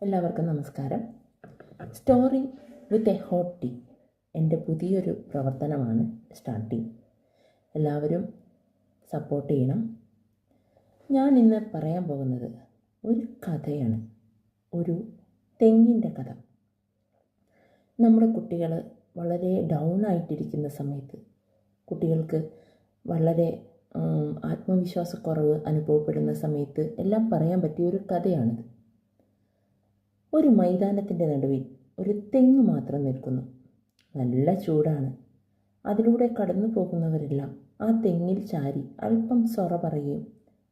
എല്ലാവർക്കും നമസ്കാരം. Story with a hot tea എൻ്റെ പുതിയൊരു പ്രവർത്തനമാണ് സ്റ്റാർട്ടിങ്. എല്ലാവരും സപ്പോർട്ട് ചെയ്യണം. ഞാൻ ഇന്ന് പറയാൻ പോകുന്നത് ഒരു കഥയാണ്, ഒരു തെങ്ങിൻ്റെ കഥ. നമ്മുടെ കുട്ടികൾ വളരെ ഡൗൺ ആയിട്ടിരിക്കുന്ന സമയത്ത്, കുട്ടികൾക്ക് വളരെ ആത്മവിശ്വാസക്കുറവ് അനുഭവപ്പെടുന്ന സമയത്ത് എല്ലാം പറയാൻ പറ്റിയ ഒരു കഥയാണിത്. ഒരു മൈതാനത്തിൻ്റെ നടുവിൽ ഒരു തെങ്ങ് മാത്രം നിൽക്കുന്നു. നല്ല ചൂടാണ്. അതിലൂടെ കടന്നു പോകുന്നവരെല്ലാം ആ തെങ്ങിൽ ചാരി അല്പം സൊറ പറയുകയും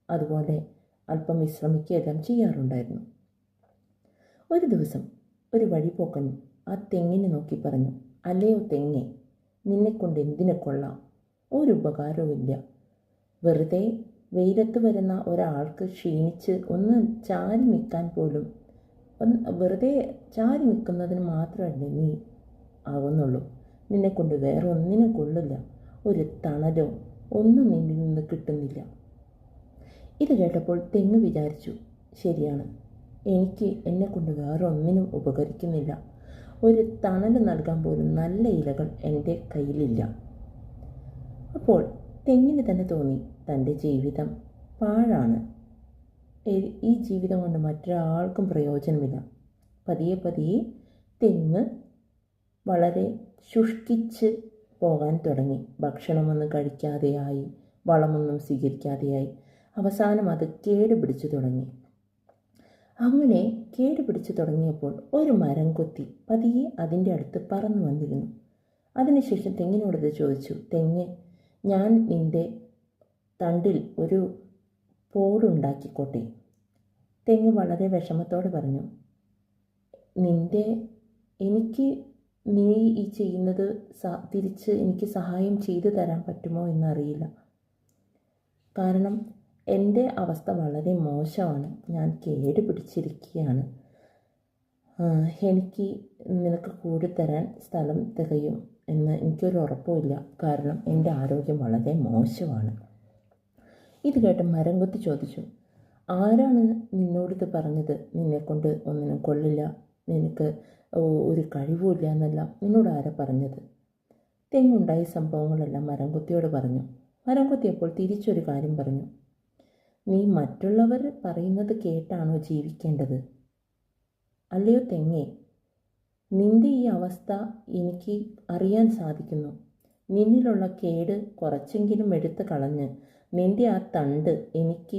അതുപോലെ അല്പം വിശ്രമിക്കുകയെല്ലാം ചെയ്യാറുണ്ടായിരുന്നു. ഒരു ദിവസം ഒരു വഴിപോക്കൻ ആ തെങ്ങിനെ നോക്കി പറഞ്ഞു, "അല്ലയോ തെങ്ങേ, നിന്നെക്കൊണ്ട് എന്തിനെ കൊള്ളാം? ഒരു ഉപകാരവുമില്ല. വെറുതെ വെയിലത്ത് വരുന്ന ഒരാൾക്ക് ക്ഷീണിച്ച് ഒന്ന് ചാരി നിൽക്കാൻ പോലും വെറുതെ ചാരി നിൽക്കുന്നതിന് മാത്രമല്ലേ നീ ആവുന്നുള്ളൂ. നിന്നെക്കൊണ്ട് വേറെ ഒന്നിനും കൊള്ളില്ല. ഒരു തണലോ ഒന്നും നിന്നിൽ നിന്ന് കിട്ടുന്നില്ല." ഇത് കേട്ടപ്പോൾ തെങ്ങ് വിചാരിച്ചു, ശരിയാണ്, എനിക്ക് എന്നെക്കൊണ്ട് വേറെ ഒന്നിനും ഉപകരിക്കുന്നില്ല. ഒരു തണൽ നൽകാൻ പോലും നല്ല ഇലകൾ എൻ്റെ കയ്യിലില്ല. അപ്പോൾ തെങ്ങിന് തന്നെ തോന്നി, തൻ്റെ ജീവിതം പാഴാണ്. ഈ ജീവിതം കൊണ്ട് മറ്റൊരാൾക്കും പ്രയോജനമില്ല. പതിയെ പതിയെ തെങ്ങ് വളരെ ശുഷ്കിച്ച് പോകാൻ തുടങ്ങി. ഭക്ഷണമൊന്നും കഴിക്കാതെയായി, വളമൊന്നും സ്വീകരിക്കാതെയായി. അവസാനം അത് കേടുപിടിച്ചു തുടങ്ങി. അങ്ങനെ കേടുപിടിച്ചു തുടങ്ങിയപ്പോൾ ഒരു മരം കൊത്തി പതിയെ അതിൻ്റെ അടുത്ത് പറന്നു വന്നിരുന്നു. അതിനുശേഷം തെങ്ങിനോടത് ചോദിച്ചു, "തെങ്ങ്, ഞാൻ നിൻ്റെ തണ്ടിൽ ഒരു പോടുണ്ടാക്കിക്കോട്ടെ?" തെങ്ങ് വളരെ വിഷമത്തോടെ പറഞ്ഞു, നീ ഈ ചെയ്യുന്നത് തിരിച്ച് എനിക്ക് സഹായം ചെയ്തു തരാൻ പറ്റുമോ എന്നറിയില്ല. കാരണം എൻ്റെ അവസ്ഥ വളരെ മോശമാണ്. ഞാൻ കേട് പിടിച്ചിരിക്കുകയാണ്. എനിക്ക് നിനക്ക് കൂടിത്തരാൻ സ്ഥലം തികയും എന്ന് എനിക്കൊരു ഉറപ്പുമില്ല. കാരണം എൻ്റെ ആരോഗ്യം വളരെ മോശമാണ്. ഇത് കേട്ട് മരം കൊത്തി ചോദിച്ചു, "ആരാണ് നിന്നോടിത് പറഞ്ഞത്? നിന്നെക്കൊണ്ട് ഒന്നിനും കൊള്ളില്ല, നിനക്ക് ഒരു കഴിവുമില്ല എന്നെല്ലാം നിന്നോട് ആരാ പറഞ്ഞത്?" തെങ്ങുണ്ടായ സംഭവങ്ങളെല്ലാം മരം കൊത്തിയോട് പറഞ്ഞു. മരം കൊത്തിയപ്പോൾ തിരിച്ചൊരു കാര്യം പറഞ്ഞു, "നീ മറ്റുള്ളവർ പറയുന്നത് കേട്ടാണോ ജീവിക്കേണ്ടത്? അല്ലയോ തെങ്ങേ, നിൻ്റെ ഈ അവസ്ഥ എനിക്ക് അറിയാൻ സാധിക്കുന്നു. നിന്നിലുള്ള കേട് കുറച്ചെങ്കിലും എടുത്തു കളഞ്ഞ് നിൻ്റെ ആ തണ്ട് എനിക്ക്